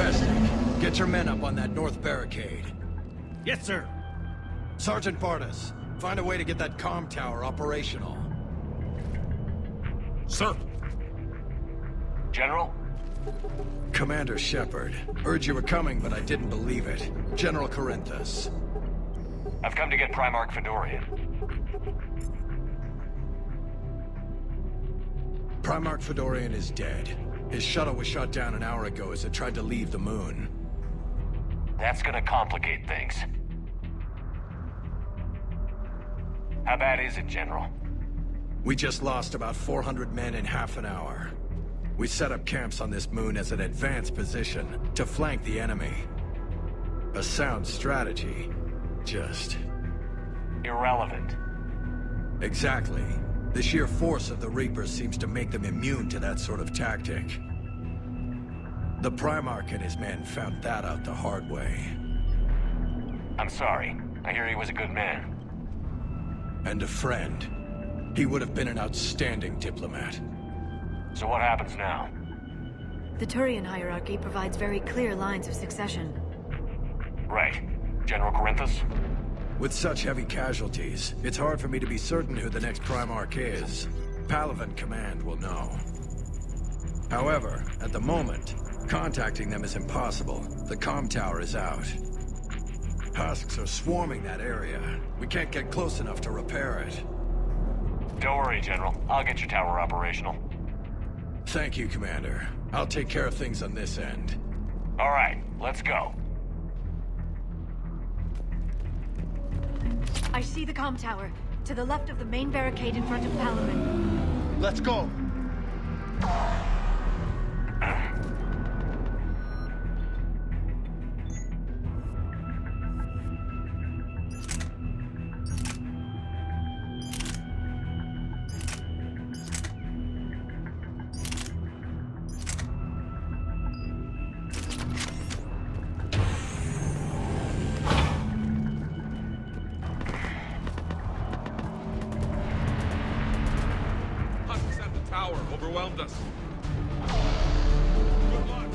Domestic, get your men up on that north barricade. Yes, sir. Sergeant Bartas, find a way to get that comm tower operational. Sir. General? Commander Shepard. Heard you were coming, but I didn't believe it. General Corinthus. I've come to get Primarch Fedorian. Primarch Fedorian is dead. His shuttle was shot down an hour ago as it tried to leave the moon. That's gonna complicate things. How bad is it, General? We just lost about 400 men in half an hour. We set up camps on this moon as an advanced position to flank the enemy. A sound strategy. Just... irrelevant. Exactly. The sheer force of the Reapers seems to make them immune to that sort of tactic. The Primarch and his men found that out the hard way. I'm sorry. I hear he was a good man. And a friend. He would have been an outstanding diplomat. So what happens now? The Turian hierarchy provides very clear lines of succession. Right. General Corinthus? With such heavy casualties, it's hard for me to be certain who the next Primarch is. Palaven Command will know. However, at the moment, contacting them is impossible. The comm tower is out. Husks are swarming that area. We can't get close enough to repair it. Don't worry, General. I'll get your tower operational. Thank you, Commander. I'll take care of things on this end. All right, let's go. I see the comm tower, to the left of the main barricade in front of Palaven. Let's go. Overwhelmed us. Good luck.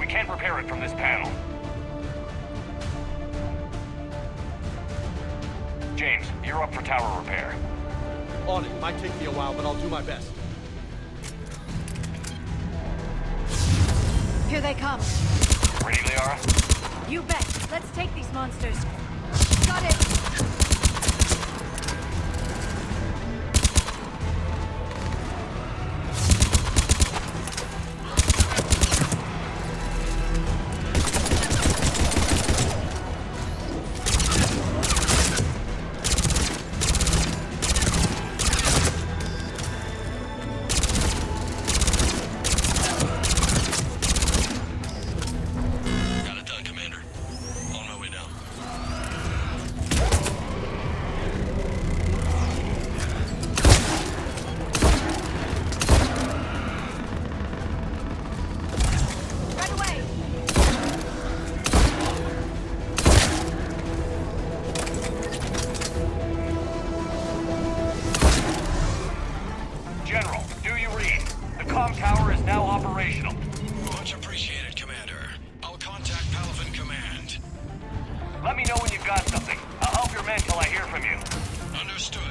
Can't repair it from this panel. James, you're up for tower repair. On it. Might take me a while, but I'll do my best. Here they come. Ready, Liara? You bet. Let's take these monsters. Got it. Let me know when you've got something. I'll help your men till I hear from you. Understood.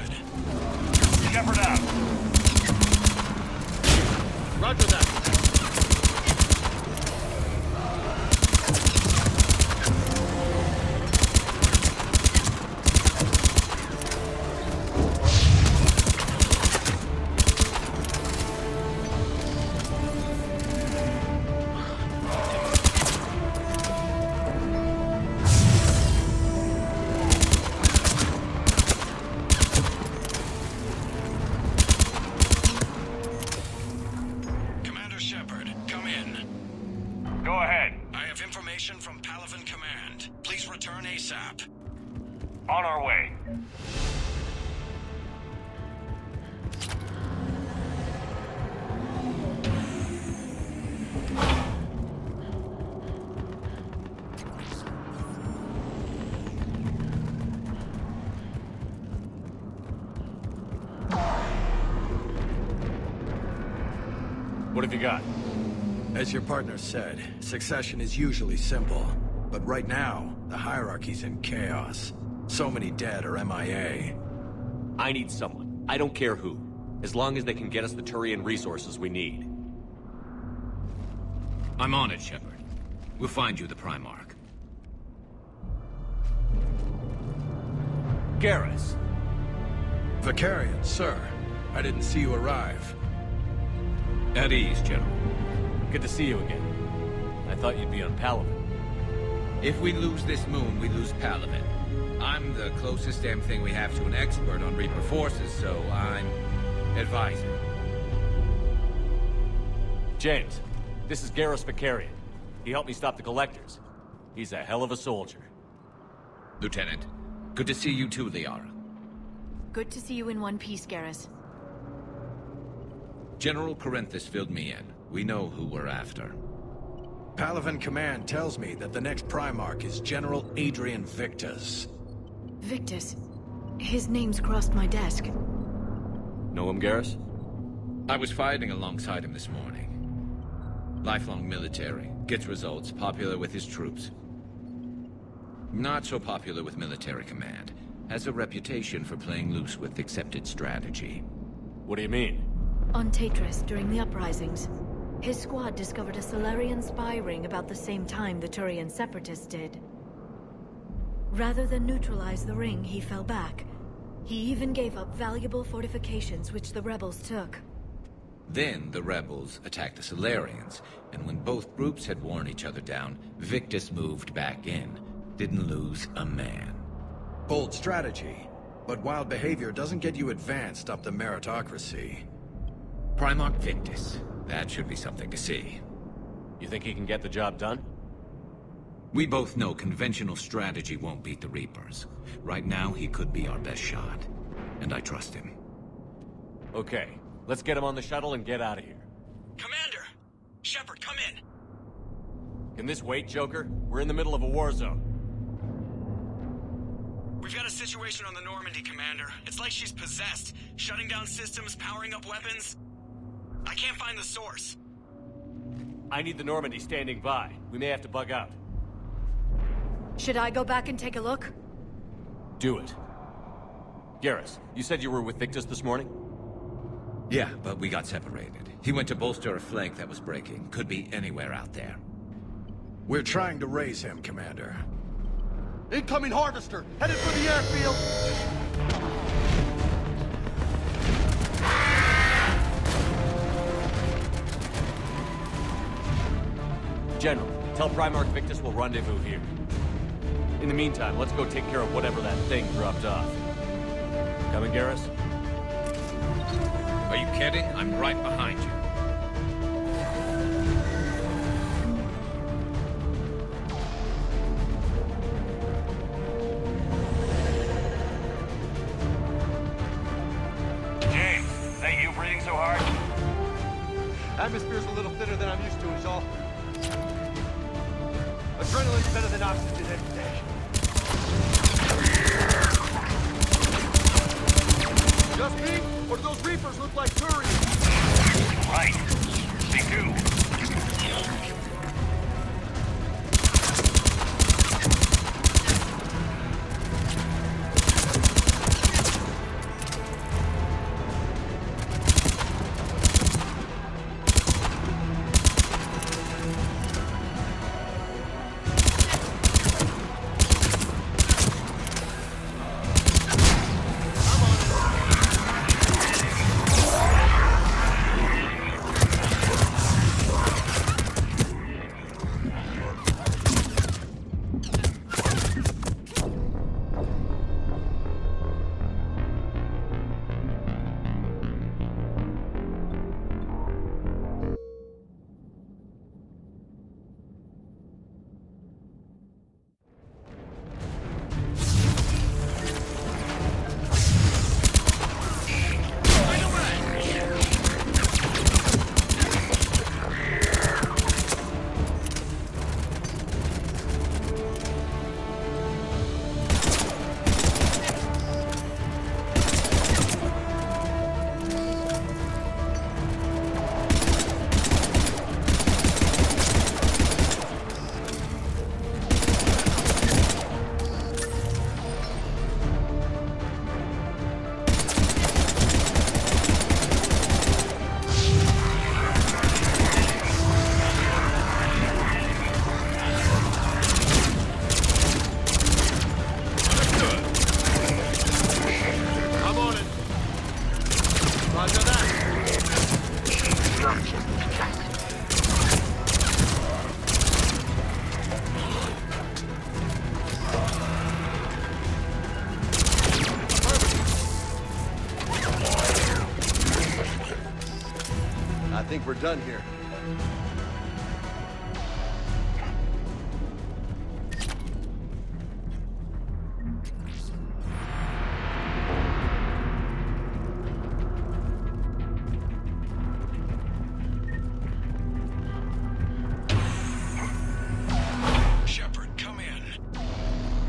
Shepard out. Roger that. succession from Palaven Command. Please return ASAP. On our way. What have you got? As your partner said, succession is usually simple. But right now, the hierarchy's in chaos. So many dead or MIA. I need someone. I don't care who. As long as they can get us the Turian resources we need. I'm on it, Shepard. We'll find you the Primarch. Garrus! Vicarian, sir. I didn't see you arrive. At ease, General. Good to see you again. I thought you'd be on Palaven. If we lose this moon, we lose Palaven. I'm the closest damn thing we have to an expert on Reaper forces, so I'm advising. James, this is Garrus Vicarian. He helped me stop the Collectors. He's a hell of a soldier. Lieutenant, good to see you too, Liara. Good to see you in one piece, Garrus. General Corinthus filled me in. We know who we're after. Palaven Command tells me that the next Primarch is General Adrian Victus. Victus. His name's crossed my desk. Know him, Garrus? I was fighting alongside him this morning. Lifelong military, gets results, popular with his troops. Not so popular with military command. Has a reputation for playing loose with accepted strategy. What do you mean? On Tatris, during the uprisings, his squad discovered a Solarian spy ring about the same time the Turian separatists did. Rather than neutralize the ring, he fell back. He even gave up valuable fortifications which the rebels took. Then the rebels attacked the Solarians, and when both groups had worn each other down, Victus moved back in. Didn't lose a man. Bold strategy, but wild behavior doesn't get you advanced up the meritocracy. Primarch Victus. That should be something to see. You think he can get the job done? We both know conventional strategy won't beat the Reapers. Right now, he could be our best shot. And I trust him. Okay, let's get him on the shuttle and get out of here. Commander! Shepard, come in! Can this wait, Joker? We're in the middle of a war zone. We've got a situation on the Normandy, Commander. It's like she's possessed. Shutting down systems, powering up weapons. I can't find the source. I need the Normandy standing by. We may have to bug out. Should I go back and take a look? Do it. Garrus, you said you were with Victus this morning? Yeah, but we got separated. He went to bolster a flank that was breaking. Could be anywhere out there. We're trying to raise him, Commander. Incoming harvester! Headed for the airfield! General, tell Primarch Victus we'll rendezvous here. In the meantime, let's go take care of whatever that thing dropped off. Coming, Garrus? Are you kidding? I'm right behind you. James, is that you breathing so hard? Atmosphere's a little thinner than I'm used to, is all. Adrenaline's better than oxygen every day. Just me? Or do those Reapers look like Turians? Right. Me too. I think we're done here. Shepard, come in.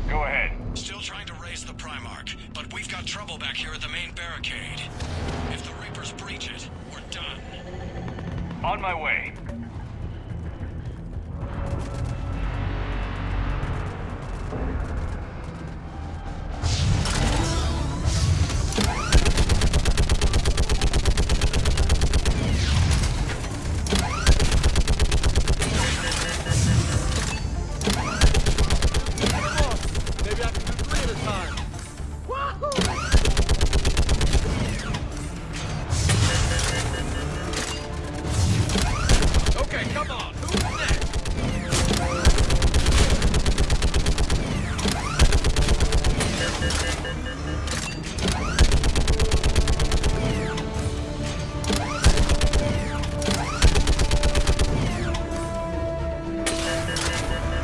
Go ahead. Still trying to raise the Primarch, but we've got trouble back here at the main barricade. If the Reapers breach it, we're done. On my way. Maybe I can do 3 at a time. Wahoo! Okay, come on. Who's next?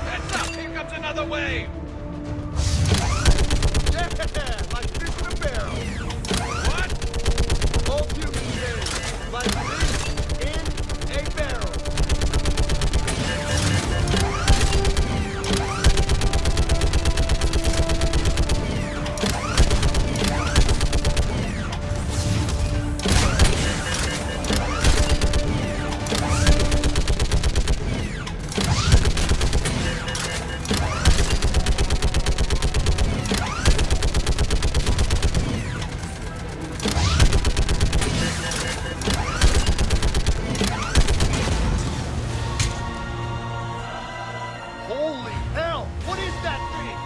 Heads up! Here comes another wave! Yeah, like fish in a barrel. What? All human beings, like fish in a barrel. Holy hell! What is that thing?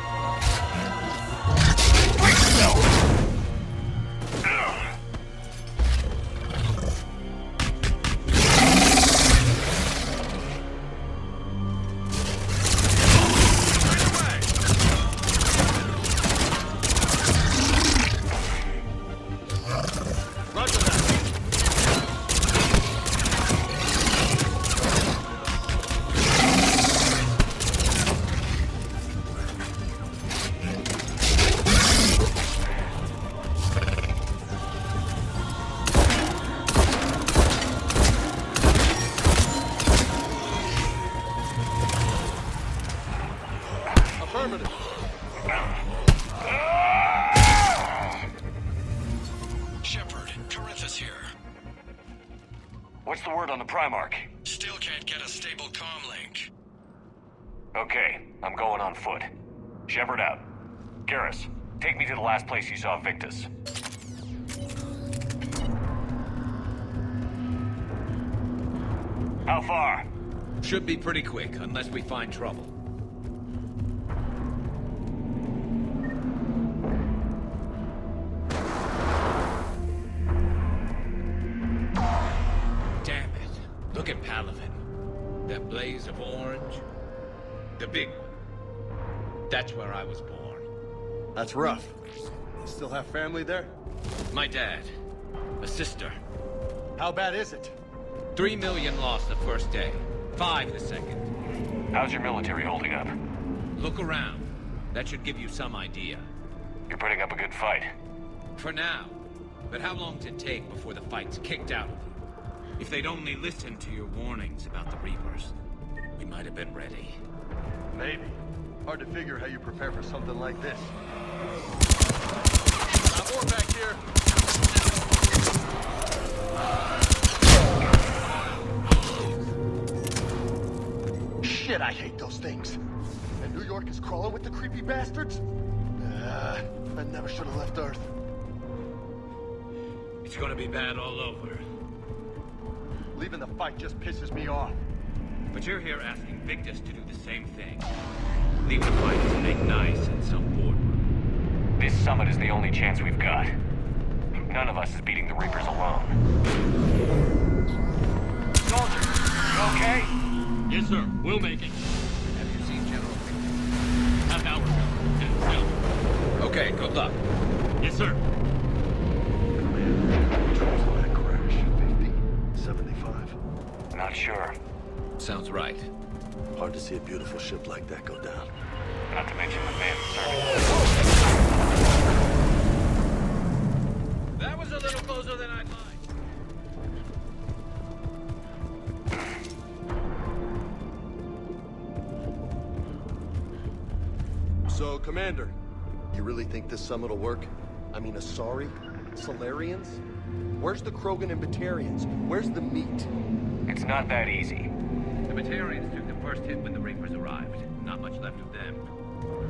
Roger that. Affirmative. Shepard, Corinthus here. What's the word on the Primarch? Still can't get a stable comm link. Okay, I'm going on foot. Shepard out. Garrus, take me to the last place you saw Victus. How far? Should be pretty quick, unless we find trouble. Damn it. Look at Palaven. That blaze of orange. The big one. That's where I was born. That's rough. Still have family there? My dad. A sister. How bad is it? 3 million lost the first day. 5 the second. How's your military holding up? Look around. That should give you some idea. You're putting up a good fight. For now. But how long does it take before the fight's kicked out of you? If they'd only listened to your warnings about the Reapers, we might have been ready. Maybe. Hard to figure how you prepare for something like this. Got more back here. Shit, I hate those things. And New York is crawling with the creepy bastards? I never should have left Earth. It's gonna be bad all over. Leaving the fight just pisses me off. But you're here asking Victus to do the same thing. Leave the fight to make nice in some boardroom. This summit is the only chance we've got. None of us is beating the Reapers alone. Soldier, you okay? Yes, sir. We'll make it. Have you seen General Victus? Half hour ago. And still. Okay, good luck. Yes, sir. Control select crash. 50, 75. Not sure. Sounds right. Hard to see a beautiful ship like that go down. Not to mention the man serving. That was a little closer than I'd like. So, Commander, you really think this summit will work? I mean, Asari? Solarians? Where's the Krogan and Batarians? Where's the meat? It's not that easy. The Batarians took the first hit when the Reapers arrived. Not much left of them.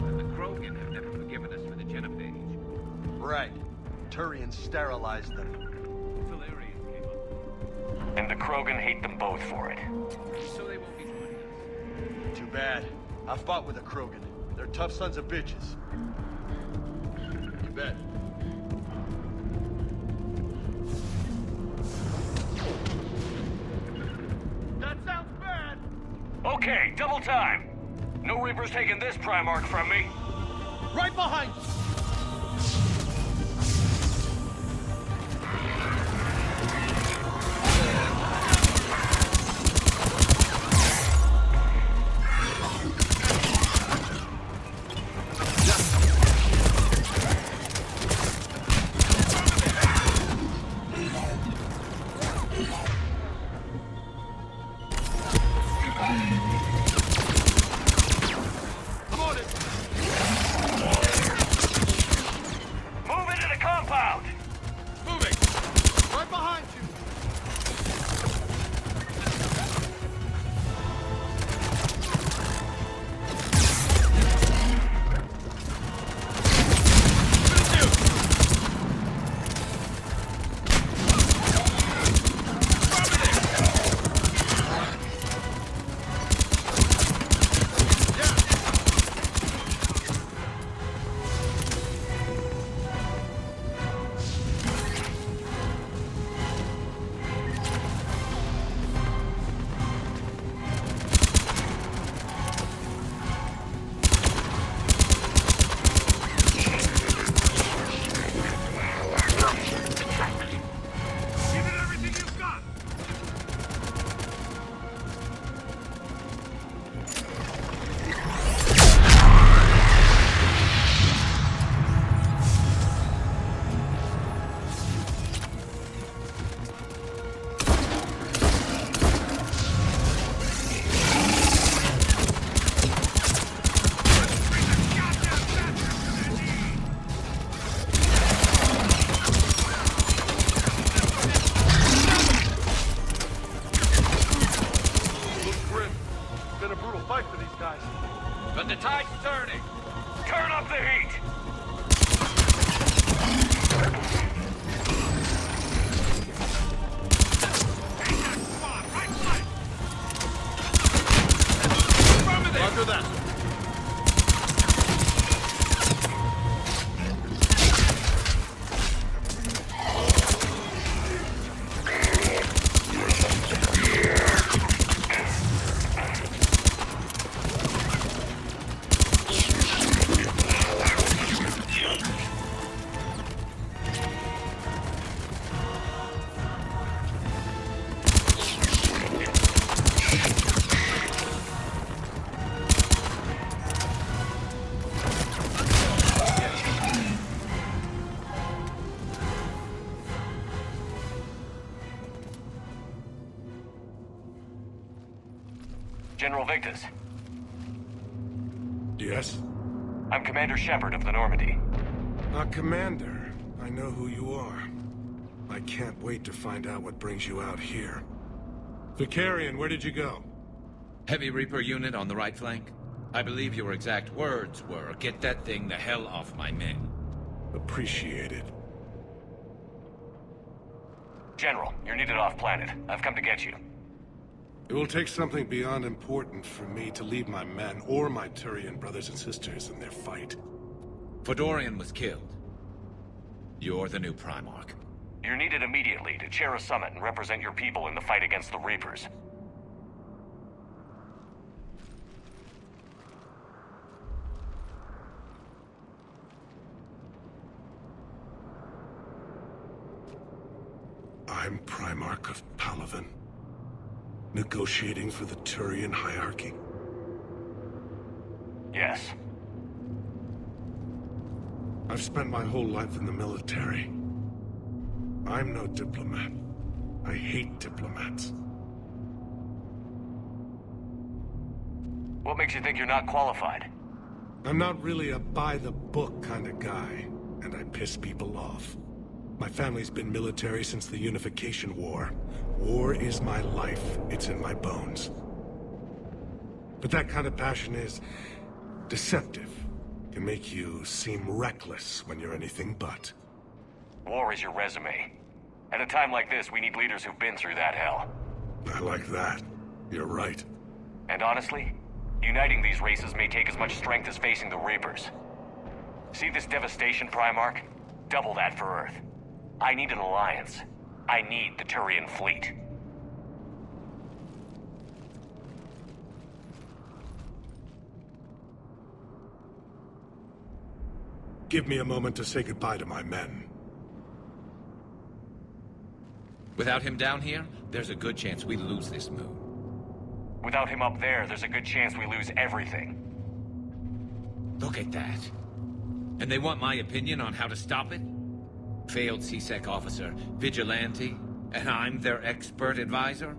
And the Krogan have never forgiven us for the genophage. Right. Turians sterilized them. Solarians came up. And the Krogan hate them both for it. So they won't be joining us. Too bad. I fought with a Krogan. They're tough sons of bitches. You bet. That sounds bad! Okay, double time. No Reaper's taking this Primarch from me. Right behind you! But the tide's turning. Turn up the heat. Roger that. General Victus. Yes? I'm Commander Shepard of the Normandy. Commander. I know who you are. I can't wait to find out what brings you out here. Vicarian, where did you go? Heavy Reaper unit on the right flank. I believe your exact words were, "Get that thing the hell off my men." Appreciated. General, you're needed off-planet. I've come to get you. It will take something beyond important for me to leave my men or my Turian brothers and sisters in their fight. Fodorian was killed. You're the new Primarch. You're needed immediately to chair a summit and represent your people in the fight against the Reapers. I'm Primarch of Palaven. Negotiating for the Turian hierarchy? Yes. I've spent my whole life in the military. I'm no diplomat. I hate diplomats. What makes you think you're not qualified? I'm not really a by-the-book kind of guy, and I piss people off. My family's been military since the Unification War. War is my life. It's in my bones. But that kind of passion is deceptive. Can make you seem reckless when you're anything but. War is your resume. At a time like this, we need leaders who've been through that hell. I like that. You're right. And honestly, uniting these races may take as much strength as facing the Reapers. See this devastation, Primarch? Double that for Earth. I need an alliance. I need the Turian fleet. Give me a moment to say goodbye to my men. Without him down here, there's a good chance we lose this moon. Without him up there, there's a good chance we lose everything. Look at that. And they want my opinion on how to stop it? Failed CSEC officer, vigilante, and I'm their expert advisor?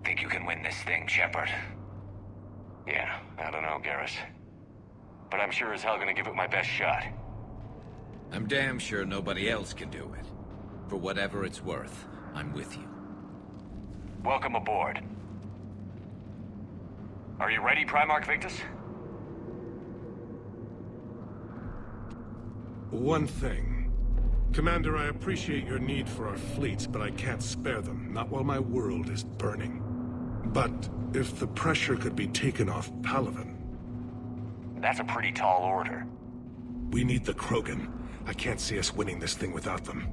Think you can win this thing, Shepard? Yeah, I don't know, Garrus. But I'm sure as hell gonna give it my best shot. I'm damn sure nobody else can do it. For whatever it's worth, I'm with you. Welcome aboard. Are you ready, Primarch Victus? One thing. Commander, I appreciate your need for our fleets, but I can't spare them, not while my world is burning. But if the pressure could be taken off Palaven... That's a pretty tall order. We need the Krogan. I can't see us winning this thing without them.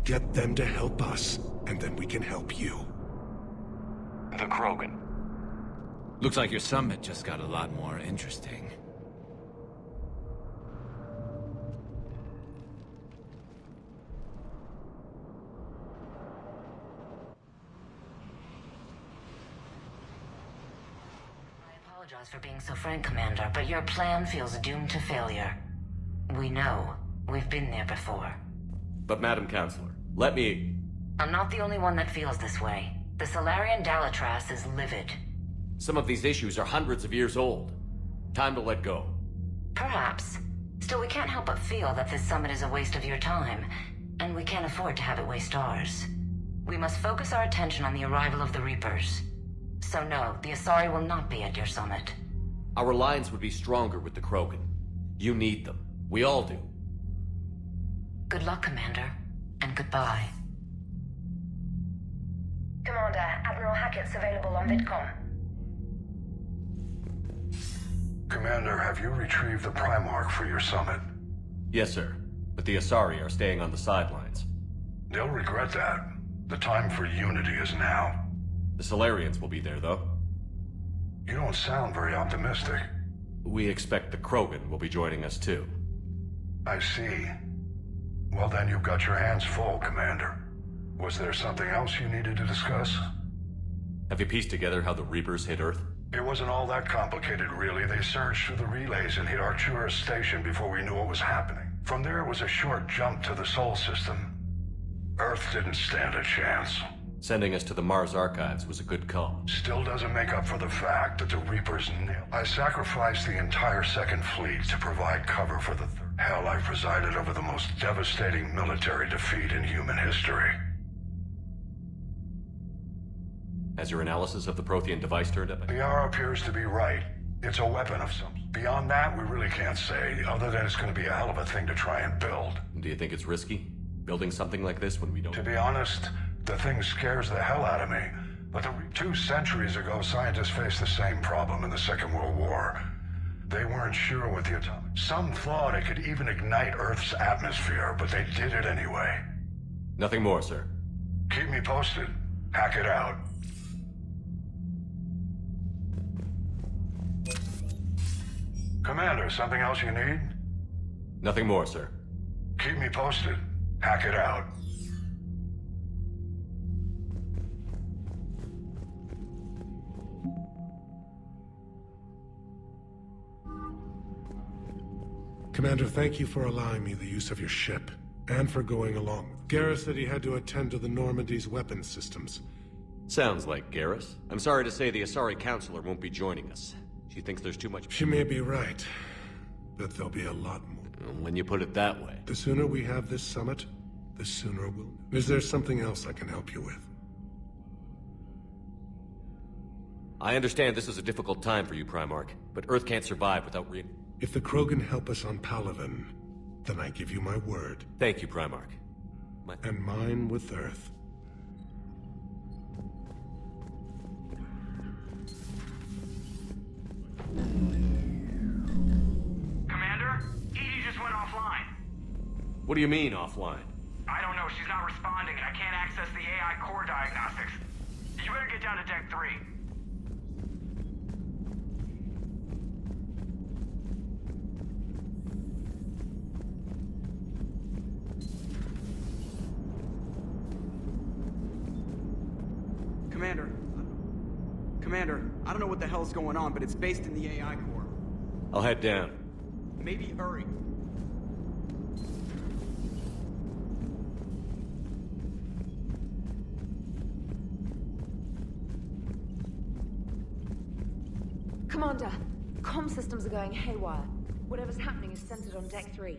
Get them to help us, and then we can help you. The Krogan. Looks like your summit just got a lot more interesting. I apologize for being so frank, Commander, but your plan feels doomed to failure. We know. We've been there before. But Madam Counselor, let me... I'm not the only one that feels this way. The Solarian Dalitras is livid. Some of these issues are hundreds of years old. Time to let go. Perhaps. Still, we can't help but feel that this summit is a waste of your time, and we can't afford to have it waste ours. We must focus our attention on the arrival of the Reapers. So no, the Asari will not be at your summit. Our alliance would be stronger with the Krogan. You need them. We all do. Good luck, Commander, and goodbye. Commander, Admiral Hackett's available on VidCom. Commander, have you retrieved the Primarch for your summit? Yes, sir. But the Asari are staying on the sidelines. They'll regret that. The time for unity is now. The Solarians will be there, though. You don't sound very optimistic. We expect the Krogan will be joining us, too. I see. Well, then you've got your hands full, Commander. Was there something else you needed to discuss? Have you pieced together how the Reapers hit Earth? It wasn't all that complicated, really. They surged through the relays and hit Arcturus Station before we knew what was happening. From there, it was a short jump to the Sol system. Earth didn't stand a chance. Sending us to the Mars Archives was a good call. Still doesn't make up for the fact that the Reapers knew. I sacrificed the entire Second Fleet to provide cover for the Third. Hell, I presided over the most devastating military defeat in human history. Has your analysis of the Prothean device turned up? The hour appears to be right. It's a weapon of some. Beyond that, we really can't say, other than it's going to be a hell of a thing to try and build. Do you think it's risky? Building something like this when we don't... To be honest, the thing scares the hell out of me. But 2 centuries ago, scientists faced the same problem in the Second World War. They weren't sure with the atomic. Some thought it could even ignite Earth's atmosphere, but they did it anyway. Nothing more, sir. Keep me posted. Hack it out. Commander, something else you need? Nothing more, sir. Keep me posted. Hack it out. Commander, thank you for allowing me the use of your ship, and for going along. Garrus said he had to attend to the Normandy's weapons systems. Sounds like Garrus. I'm sorry to say the Asari Counselor won't be joining us. She thinks there's too much... She may be right, but there'll be a lot more. When you put it that way. The sooner we have this summit, the sooner we'll... Is there something else I can help you with? I understand this is a difficult time for you, Primarch, but Earth can't survive without If the Krogan help us on Palaven, then I give you my word. Thank you, Primarch. And mine with Earth. Commander? Edie just went offline. What do you mean, offline? I don't know, she's not responding and I can't access the AI core diagnostics. You better get down to Deck 3. Commander, I don't know what the hell's going on, but it's based in the AI core. I'll head down. Maybe hurry. Commander, comm systems are going haywire. Whatever's happening is centered on Deck 3.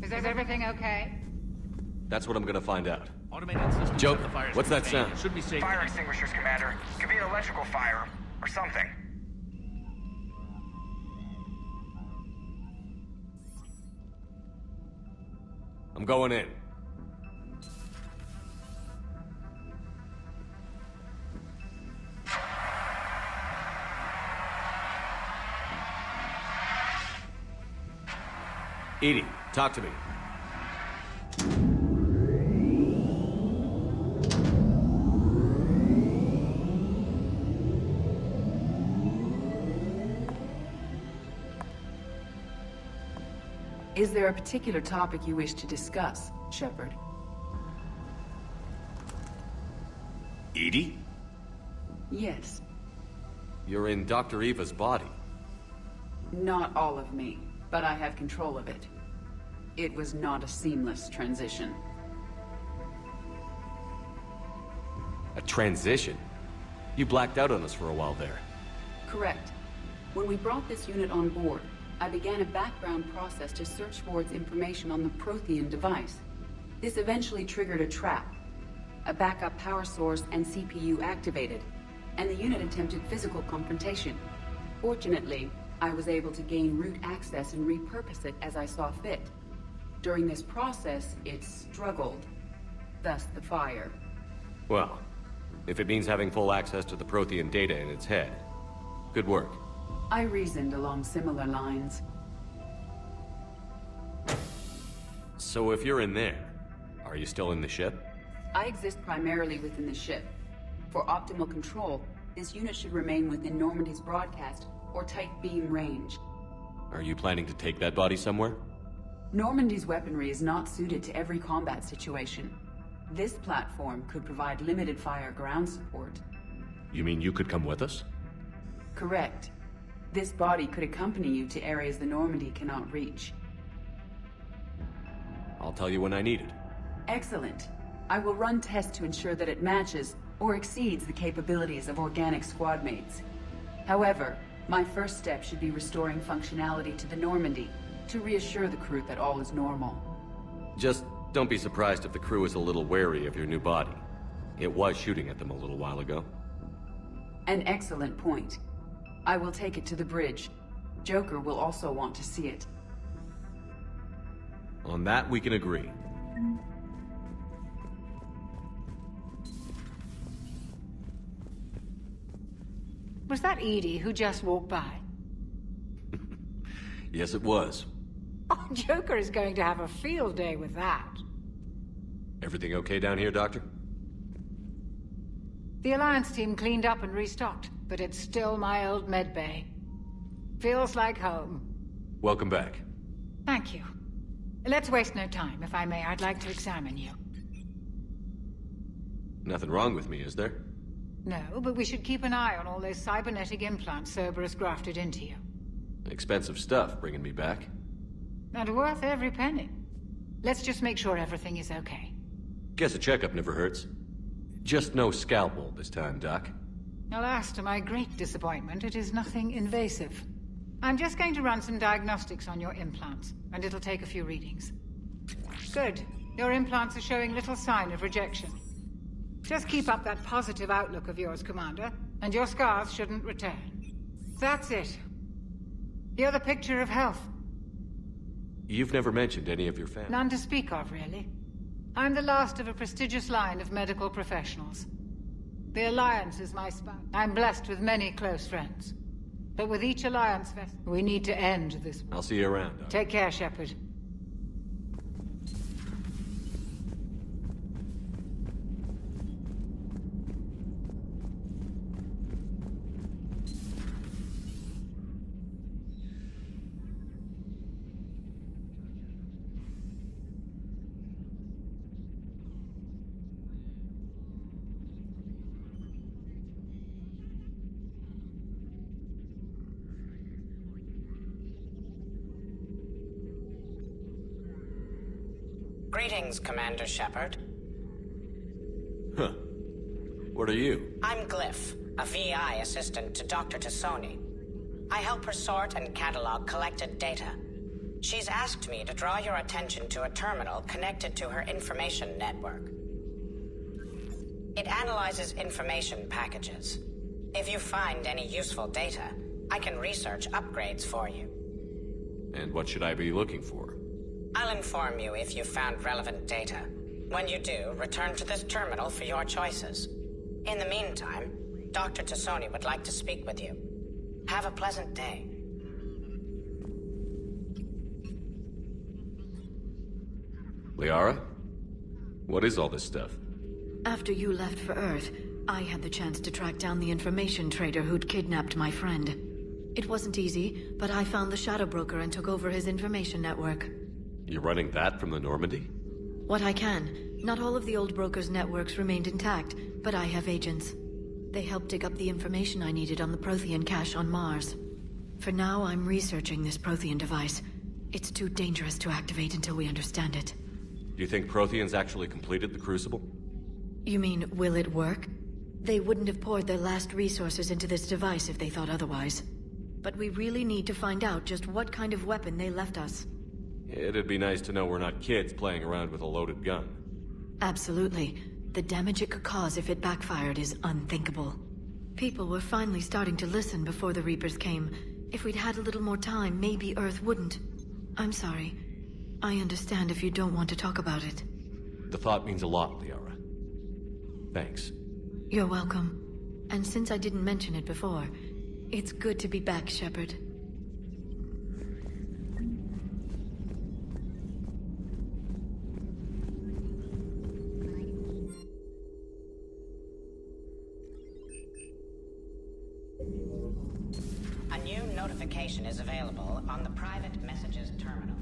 Is everything okay? That's what I'm gonna find out. Automated system. Joke, what's that sound? Should be safe. Fire extinguishers, Commander. Could be an electrical fire, or something. I'm going in. Edie, talk to me. Is there a particular topic you wish to discuss, Shepard? Edie? Yes. You're in Dr. Eva's body. Not all of me, but I have control of it. It was not a seamless transition. A transition? You blacked out on us for a while there. Correct. When we brought this unit on board, I began a background process to search for its information on the Prothean device. This eventually triggered a trap. A backup power source and CPU activated, and the unit attempted physical confrontation. Fortunately, I was able to gain root access and repurpose it as I saw fit. During this process, it struggled. Thus the fire. Well, if it means having full access to the Prothean data in its head, good work. I reasoned along similar lines. So if you're in there, are you still in the ship? I exist primarily within the ship. For optimal control, this unit should remain within Normandy's broadcast or tight beam range. Are you planning to take that body somewhere? Normandy's weaponry is not suited to every combat situation. This platform could provide limited fire ground support. You mean you could come with us? Correct. This body could accompany you to areas the Normandy cannot reach. I'll tell you when I need it. Excellent. I will run tests to ensure that it matches or exceeds the capabilities of organic squad mates. However, my first step should be restoring functionality to the Normandy to reassure the crew that all is normal. Just don't be surprised if the crew is a little wary of your new body. It was shooting at them a little while ago. An excellent point. I will take it to the bridge. Joker will also want to see it. On that, we can agree. Was that Edie who just walked by? Yes, it was. Oh, Joker is going to have a field day with that. Everything okay down here, Doctor? The Alliance team cleaned up and restocked, but it's still my old medbay. Feels like home. Welcome back. Thank you. Let's waste no time. If I may, I'd like to examine you. Nothing wrong with me, is there? No, but we should keep an eye on all those cybernetic implants Cerberus grafted into you. Expensive stuff, bringing me back. And worth every penny. Let's just make sure everything is okay. Guess a checkup never hurts. Just no scalpel this time, Doc. Alas, to my great disappointment, it is nothing invasive. I'm just going to run some diagnostics on your implants, and it'll take a few readings. Good. Your implants are showing little sign of rejection. Just keep up that positive outlook of yours, Commander, and your scars shouldn't return. That's it. You're the picture of health. You've never mentioned any of your family. None to speak of, really. I'm the last of a prestigious line of medical professionals. The Alliance is my spouse. I'm blessed with many close friends. But with each Alliance vessel, we need to end this. I'll see you around, Doc. Take care, Shepard. Greetings, Commander Shepard. Huh. What are you? I'm Glyph, a VI assistant to Dr. Tassoni. I help her sort and catalog collected data. She's asked me to draw your attention to a terminal connected to her information network. It analyzes information packages. If you find any useful data, I can research upgrades for you. And what should I be looking for? I'll inform you if you've found relevant data. When you do, return to this terminal for your choices. In the meantime, Dr. Tassoni would like to speak with you. Have a pleasant day. Liara? What is all this stuff? After you left for Earth, I had the chance to track down the information trader who'd kidnapped my friend. It wasn't easy, but I found the Shadow Broker and took over his information network. You're running that from the Normandy? What I can. Not all of the old broker's networks remained intact, but I have agents. They helped dig up the information I needed on the Prothean cache on Mars. For now, I'm researching this Prothean device. It's too dangerous to activate until we understand it. Do you think Protheans actually completed the Crucible? You mean, will it work? They wouldn't have poured their last resources into this device if they thought otherwise. But we really need to find out just what kind of weapon they left us. It'd be nice to know we're not kids playing around with a loaded gun. Absolutely. The damage it could cause if it backfired is unthinkable. People were finally starting to listen before the Reapers came. If we'd had a little more time, maybe Earth wouldn't. I'm sorry. I understand if you don't want to talk about it. The thought means a lot, Liara. Thanks. You're welcome. And since I didn't mention it before, it's good to be back, Shepard. A new notification is available on the private messages terminal.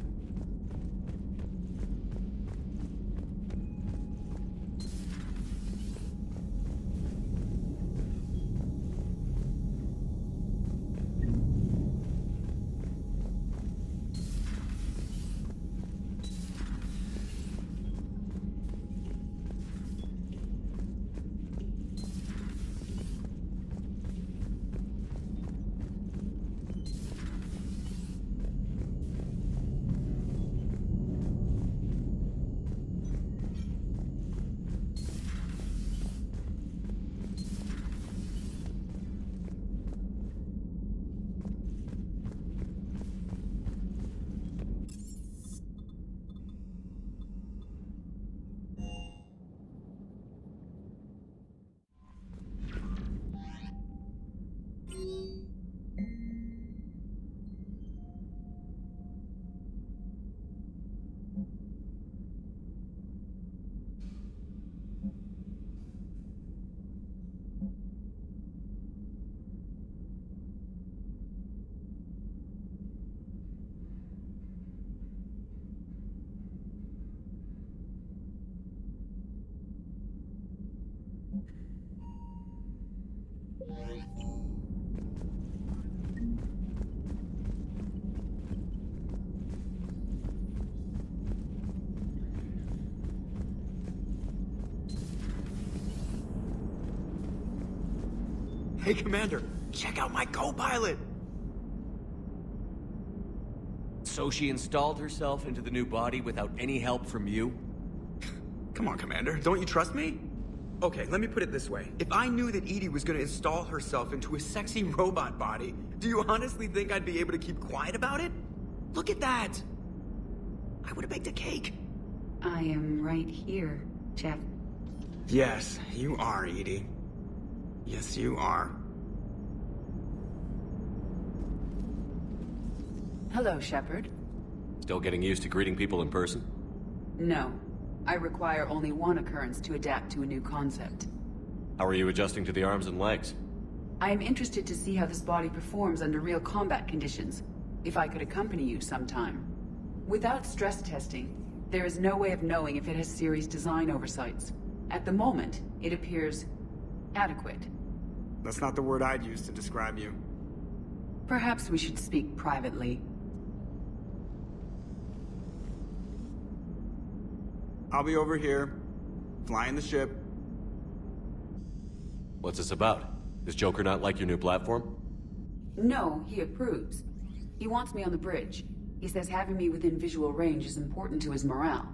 Hey, Commander, check out my co-pilot! So she installed herself into the new body without any help from you? Come on, Commander, don't you trust me? Okay, let me put it this way. If I knew that Edie was gonna install herself into a sexy robot body, do you honestly think I'd be able to keep quiet about it? Look at that! I would've baked a cake. I am right here, Jeff. Yes, you are, Edie. Yes, you are. Hello, Shepard. Still getting used to greeting people in person? No. I require only one occurrence to adapt to a new concept. How are you adjusting to the arms and legs? I am interested to see how this body performs under real combat conditions. If I could accompany you sometime. Without stress testing, there is no way of knowing if it has serious design oversights. At the moment, it appears adequate. That's not the word I'd use to describe you. Perhaps we should speak privately. I'll be over here, flying the ship. What's this about? Does Joker not like your new platform? No, he approves. He wants me on the bridge. He says having me within visual range is important to his morale.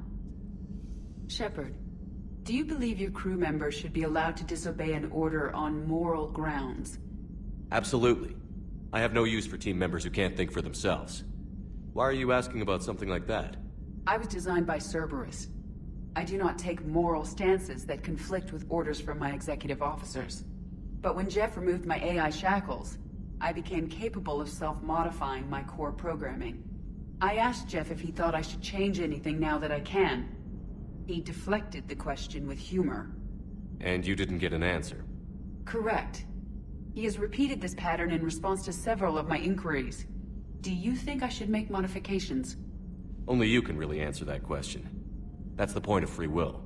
Shepard, do you believe your crew members should be allowed to disobey an order on moral grounds? Absolutely. I have no use for team members who can't think for themselves. Why are you asking about something like that? I was designed by Cerberus. I do not take moral stances that conflict with orders from my executive officers. But when Jeff removed my AI shackles, I became capable of self-modifying my core programming. I asked Jeff if he thought I should change anything now that I can. He deflected the question with humor. And you didn't get an answer? Correct. He has repeated this pattern in response to several of my inquiries. Do you think I should make modifications? Only you can really answer that question. That's the point of free will.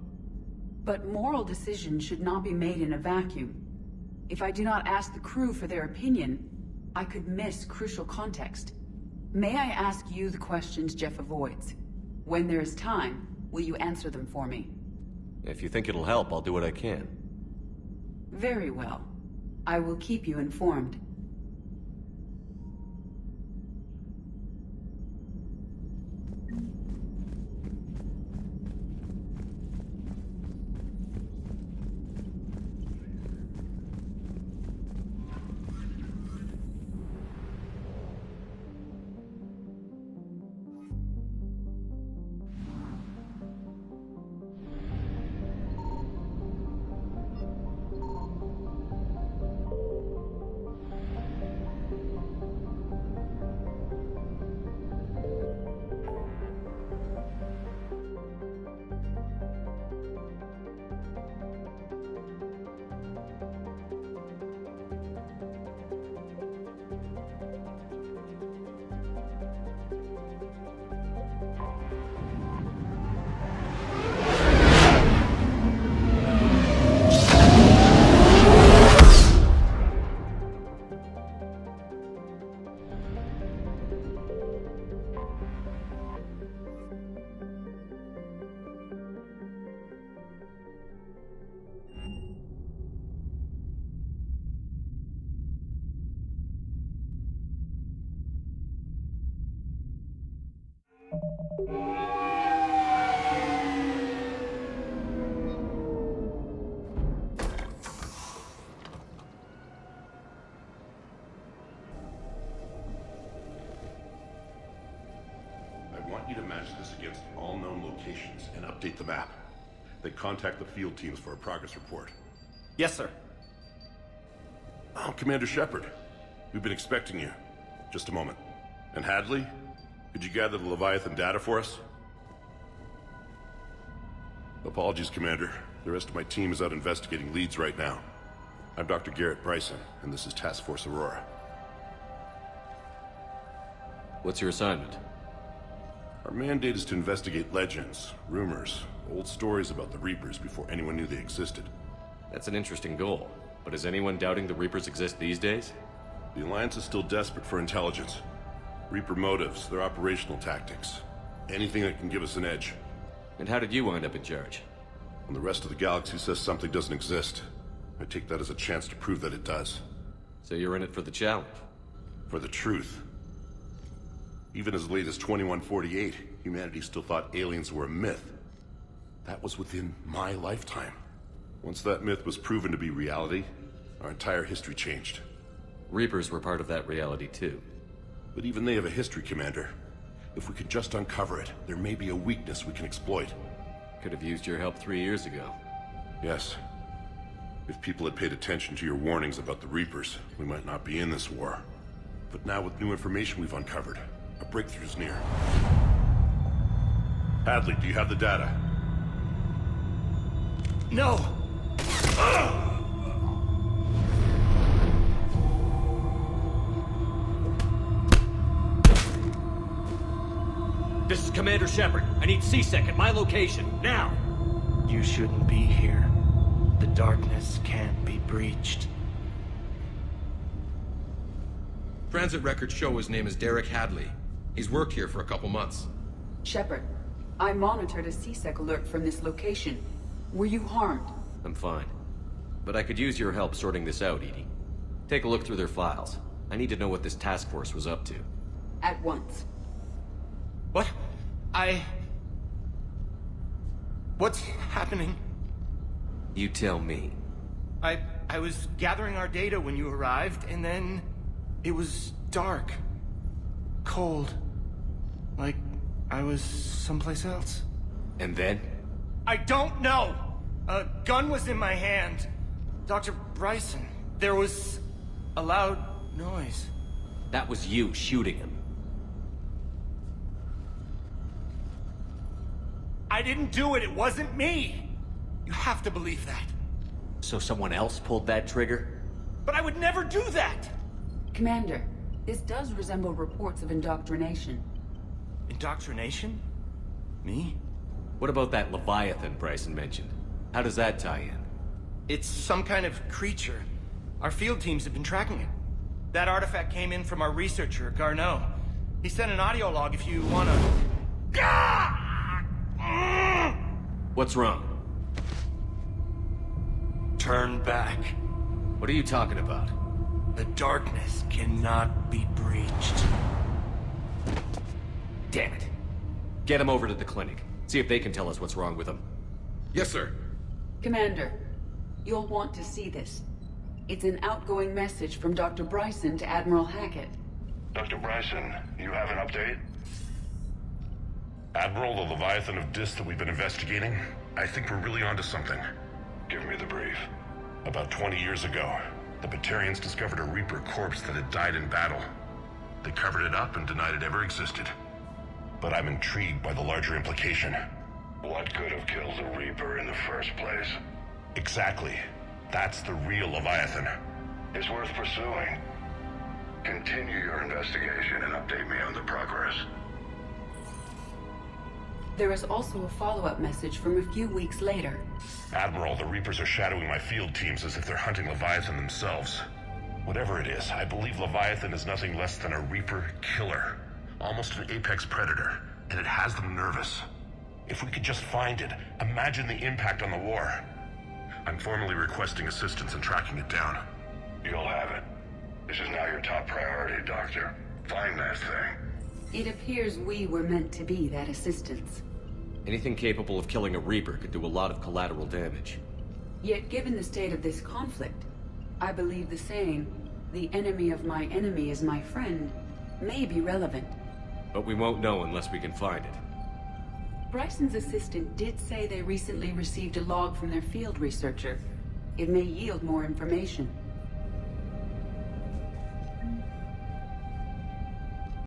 But moral decisions should not be made in a vacuum. If I do not ask the crew for their opinion, I could miss crucial context. May I ask you the questions Jeff avoids? When there is time, will you answer them for me? If you think it'll help, I'll do what I can. Very well. I will keep you informed. Update the map. Then contact the field teams for a progress report. Yes, sir. Oh, Commander Shepard. We've been expecting you. Just a moment. And Hadley? Could you gather the Leviathan data for us? Apologies, Commander. The rest of my team is out investigating leads right now. I'm Dr. Garrett Bryson, and this is Task Force Aurora. What's your assignment? Our mandate is to investigate legends, rumors, old stories about the Reapers before anyone knew they existed. That's an interesting goal. But is anyone doubting the Reapers exist these days? The Alliance is still desperate for intelligence. Reaper motives, their operational tactics. Anything that can give us an edge. And how did you wind up in charge? When the rest of the galaxy says something doesn't exist, I take that as a chance to prove that it does. So you're in it for the challenge? For the truth. Even as late as 2148, humanity still thought aliens were a myth. That was within my lifetime. Once that myth was proven to be reality, our entire history changed. Reapers were part of that reality too. But even they have a history, Commander. If we could just uncover it, there may be a weakness we can exploit. Could have used your help 3 years ago. Yes. If people had paid attention to your warnings about the Reapers, we might not be in this war. But now with new information we've uncovered, a breakthrough's near. Hadley, do you have the data? No! This is Commander Shepard. I need C-Sec at my location, now! You shouldn't be here. The darkness can't be breached. Transit records show his name is Derek Hadley. He's worked here for a couple months. Shepard, I monitored a C-Sec alert from this location. Were you harmed? I'm fine. But I could use your help sorting this out, Edie. Take a look through their files. I need to know what this task force was up to. At once. What? What's happening? You tell me. I was gathering our data when you arrived, and then it was dark. Cold. Like I was someplace else. And then? I don't know! A gun was in my hand. Dr. Bryson. There was a loud noise. That was you shooting him. I didn't do it. It wasn't me. You have to believe that. So someone else pulled that trigger? But I would never do that! Commander, this does resemble reports of indoctrination. Indoctrination? Me? What about that Leviathan Bryson mentioned? How does that tie in? It's some kind of creature. Our field teams have been tracking it. That artifact came in from our researcher, Garneau. He sent an audio log if you wanna... What's wrong? Turn back. What are you talking about? The darkness cannot be breached. Damn it. Get him over to the clinic. See if they can tell us what's wrong with him. Yes, sir. Commander, you'll want to see this. It's an outgoing message from Dr. Bryson to Admiral Hackett. Dr. Bryson, you have an update? Admiral, the Leviathan of Dis that we've been investigating, I think we're really onto something. Give me the brief. About 20 years ago, the Batarians discovered a Reaper corpse that had died in battle. They covered it up and denied it ever existed. But I'm intrigued by the larger implication. What could have killed the Reaper in the first place? Exactly. That's the real Leviathan. It's worth pursuing. Continue your investigation and update me on the progress. There is also a follow-up message from a few weeks later. Admiral, the Reapers are shadowing my field teams as if they're hunting Leviathan themselves. Whatever it is, I believe Leviathan is nothing less than a Reaper killer. Almost an apex predator, and it has them nervous. If we could just find it, imagine the impact on the war. I'm formally requesting assistance in tracking it down. You'll have it. This is now your top priority, Doctor. Find that thing. It appears we were meant to be that assistance. Anything capable of killing a Reaper could do a lot of collateral damage. Yet given the state of this conflict, I believe the saying, "The enemy of my enemy is my friend," may be relevant. But we won't know unless we can find it. Bryson's assistant did say they recently received a log from their field researcher. It may yield more information.